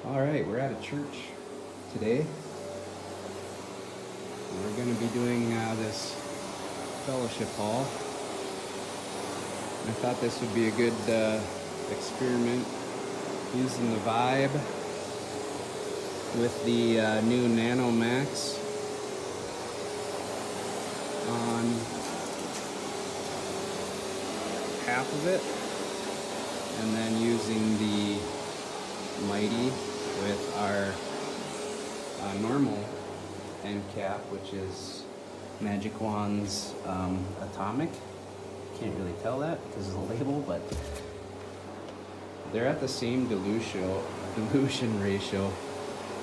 All right, we're at a church today. We're going to be doing this fellowship hall. I thought this would be a good experiment using the Vibe with the new Nano Max on half of it, and then using the Mighty with our normal end cap, which is Magic Wand's Atomic. Can't really tell that because of the label, but they're at the same dilution ratio.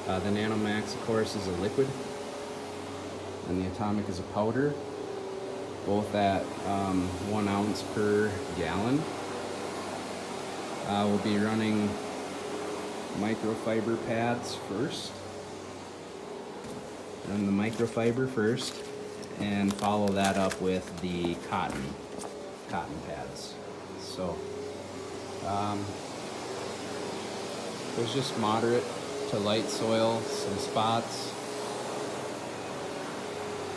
The Nano Max, of course, is a liquid, and the Atomic is a powder, both at 1 ounce per gallon. We'll be running microfiber pads first. Run the microfiber first, and follow that up with the cotton pads. So there's just moderate to light soil, some spots.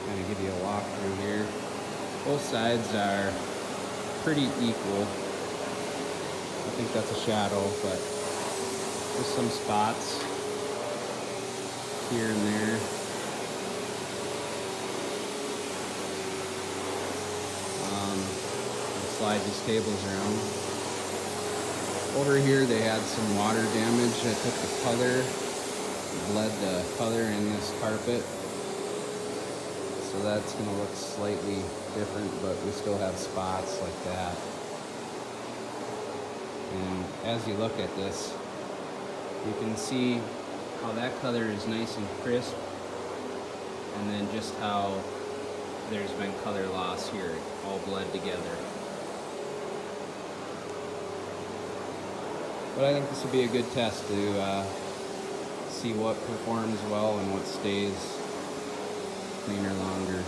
Kind of give you a walk through here. Both sides are pretty equal. I think that's a shadow, but there's some spots here and there. Slide these tables around. Over here they had some water damage. I took the color, bled the color in this carpet. So that's going to look slightly different, but we still have spots like that. And as you look at this, you can see how that color is nice and crisp, and then just how there's been color loss here, all bled together. But I think this will be a good test to see what performs well and what stays cleaner longer.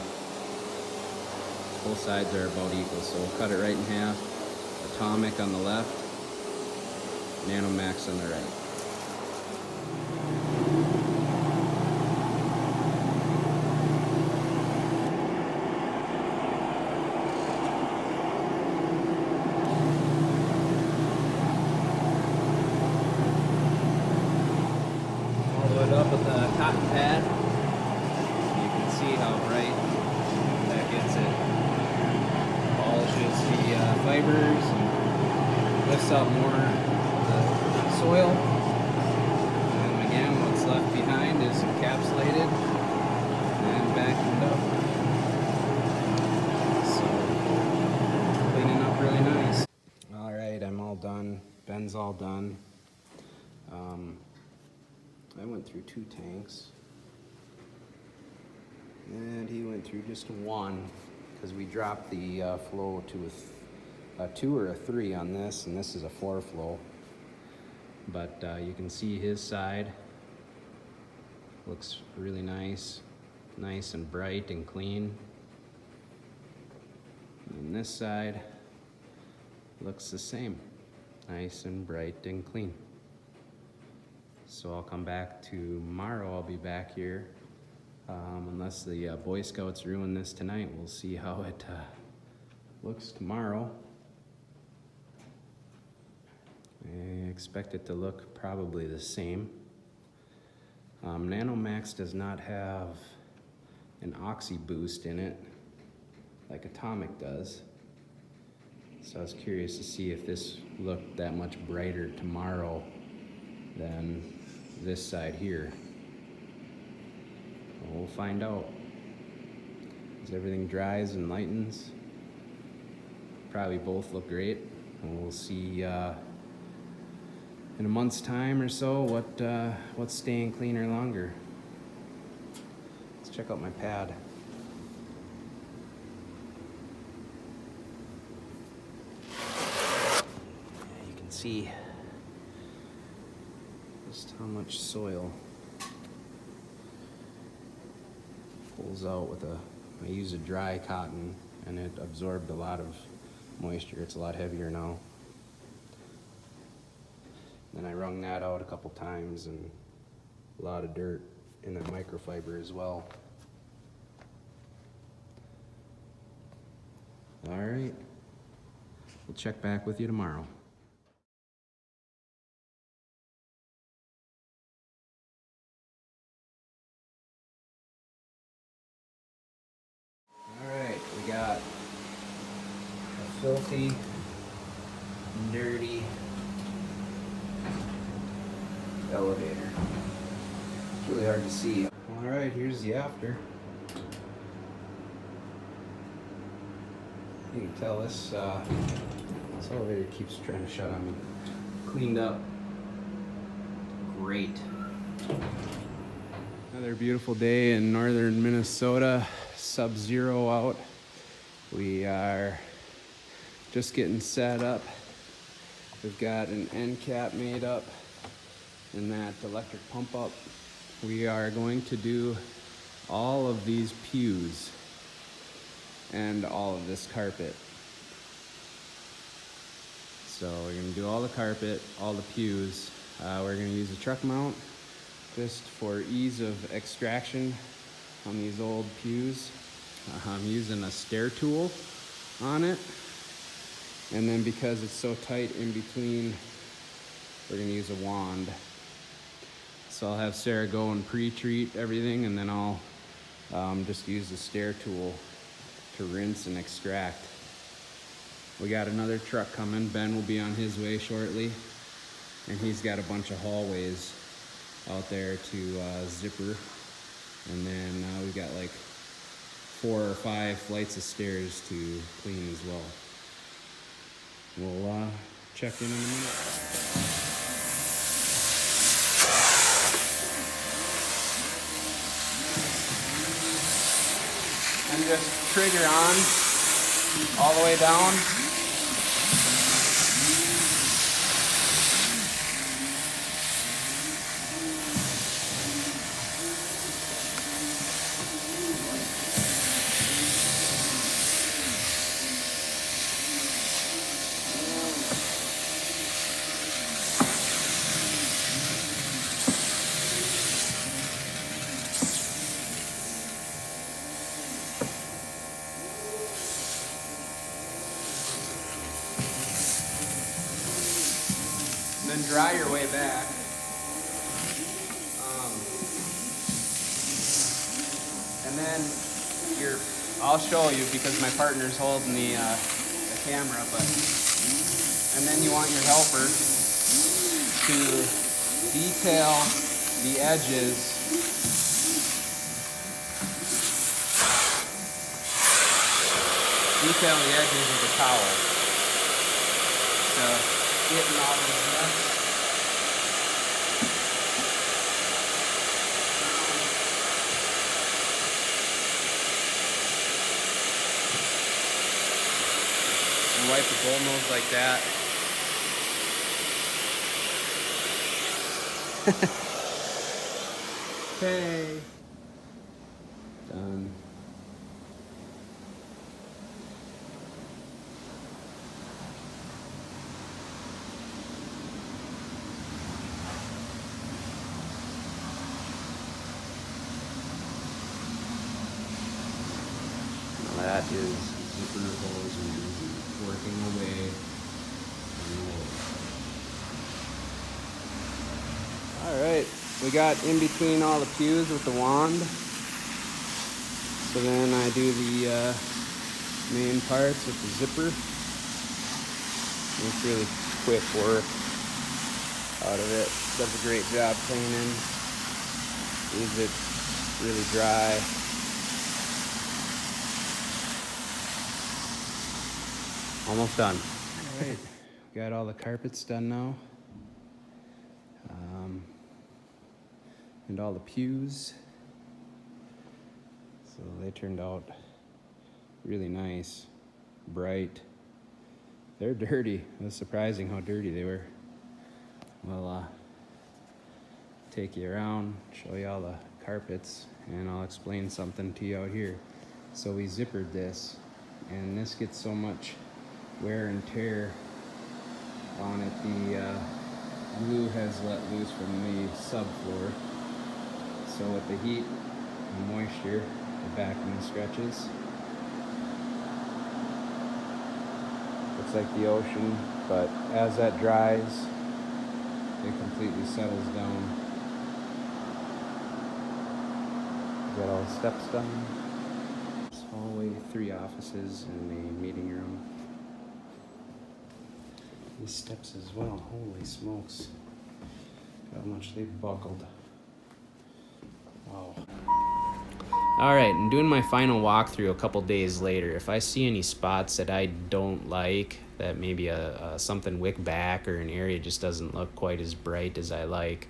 Both sides are about equal, so we'll cut it right in half. Atomic on the left, Nano Max on the right. It up with a cotton pad. You can see how bright that gets it. Polishes the fibers and lifts out more of the soil. And again, what's left behind is encapsulated and vacuumed up. So, cleaning up really nice. Alright, I'm all done. Ben's all done. I went through 2 tanks, and he went through just 1 because we dropped the flow to a 2 or a 3 on this, and this is a 4 flow. But you can see his side looks really nice and bright and clean. And this side looks the same, nice and bright and clean. So I'll come back tomorrow. I'll be back here. Unless the Boy Scouts ruin this tonight, we'll see how it looks tomorrow. I expect it to look probably the same. Nano Max does not have an oxy boost in it like Atomic does. So I was curious to see if this looked that much brighter tomorrow than this side here. Well, we'll find out. As everything dries and lightens, probably both look great, and we'll see in a month's time or so what's staying cleaner longer. Let's check out my pad. You can see just how much soil pulls out with I use a dry cotton, and it absorbed a lot of moisture. It's a lot heavier now. Then I wrung that out a couple times, and a lot of dirt in the microfiber as well. All right, we'll check back with you tomorrow. All right, we got a filthy, dirty elevator. It's really hard to see. All right, here's the after. You can tell this elevator keeps trying to shut on me. Cleaned up. Great. Another beautiful day in northern Minnesota. Sub-zero out. We are just getting set up. We've got an end cap made up and that electric pump up. We are going to do all of these pews and all of this carpet. So we're going to do all the carpet, all the pews. We're going to use a truck mount just for ease of extraction on these old pews. I'm using a stair tool on it. And then because it's so tight in between, we're going to use a wand. So I'll have Sarah go and pre-treat everything, and then I'll just use the stair tool to rinse and extract. We got another truck coming. Ben will be on his way shortly, and he's got a bunch of hallways out there to zipper, and then we've got like 4 or 5 flights of stairs to clean as well. We'll check in a minute. And just trigger on all the way down. Then dry your way back. And then I'll show you because my partner's holding the camera, and then you want your helper to detail the edges with the towel. So getting all those nuts. And wipe the bull nose like that. Okay. Done. That is zipper hose and working away. All right, we got in between all the pews with the wand. So then I do the main parts with the zipper. It's really quick work out of it. Does a great job cleaning. Leaves it really dry. Almost done. All right, got all the carpets done now. And all the pews. So they turned out really nice, bright. They're dirty. It was surprising how dirty they were. Well, take you around, show you all the carpets, and I'll explain something to you out here. So we zippered this, and this gets so much wear and tear on it. The glue has let loose from the subfloor. So with the heat and moisture, the backing stretches. Looks like the ocean, but as that dries, it completely settles down. Got all the steps done. This hallway, 3 offices and a meeting room. These steps as well, holy smokes. Look how much they've buckled. Wow. Alright, I'm doing my final walkthrough a couple days later. If I see any spots that I don't like, that maybe something wick back or an area just doesn't look quite as bright as I like,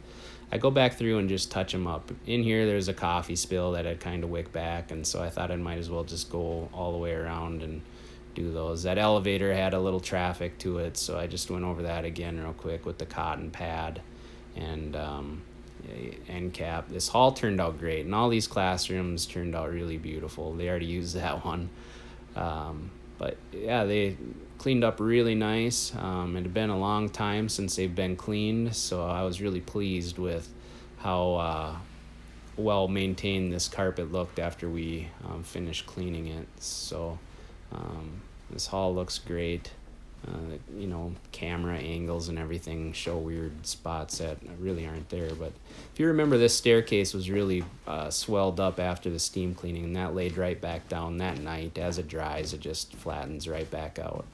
I go back through and just touch them up. In here there's a coffee spill that I'd kind of wick back, and so I thought I might as well just go all the way around and do those. That elevator had a little traffic to it, so I just went over that again real quick with the cotton pad and end cap. This hall turned out great, and all these classrooms turned out really beautiful. They already used that one. But yeah, they cleaned up really nice. It had been a long time since they've been cleaned, so I was really pleased with how well maintained this carpet looked after we finished cleaning it. So this hall looks great. You know, camera angles and everything show weird spots that really aren't there. But if you remember, this staircase was really swelled up after the steam cleaning, and that laid right back down that night. As it dries, it just flattens right back out.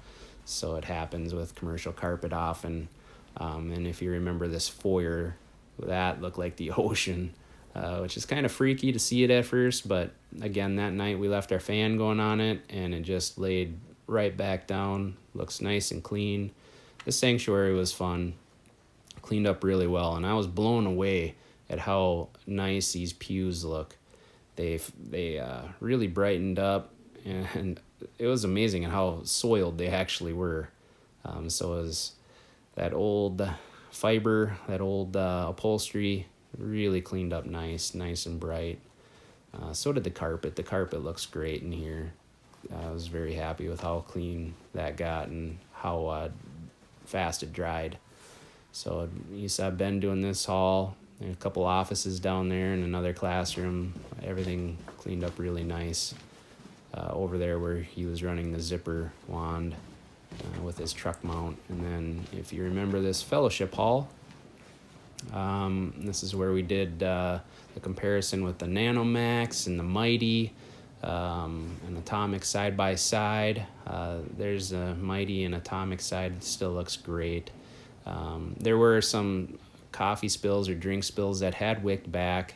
So it happens with commercial carpet often. And if you remember this foyer, that looked like the ocean, which is kind of freaky to see it at first. But again, that night we left our fan going on it, and it just laid right back down. Looks nice and clean. The sanctuary was fun, cleaned up really well, and I was blown away at how nice these pews look. They really brightened up, and it was amazing at how soiled they actually were. So it was that old fiber, that old upholstery, really cleaned up nice and bright. So did the carpet. The carpet looks great in here. I was very happy with how clean that got and how fast it dried. So I've been doing this hall. There's a couple offices down there and another classroom. Everything cleaned up really nice. Over there where he was running the zipper wand with his truck mount. And then if you remember this fellowship hall, this is where we did the comparison with the Nanomax and the Mighty. An Atomic side by side. There's a Mighty and Atomic side. It still looks great. There were some coffee spills or drink spills that had wicked back,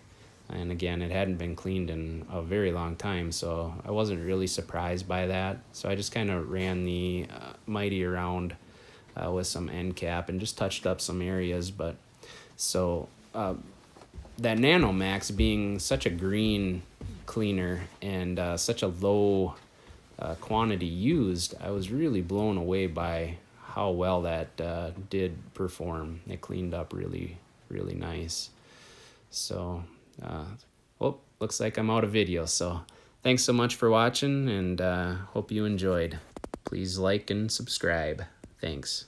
and again, it hadn't been cleaned in a very long time, so I wasn't really surprised by that. So I just kind of ran the Mighty around with some end cap and just touched up some areas. But so that Nanomax being such a green cleaner and such a low quantity used, I was really blown away by how well that did perform. It cleaned up really nice. So looks like I'm out of video, so thanks so much for watching, and hope you enjoyed. Please like and subscribe. Thanks.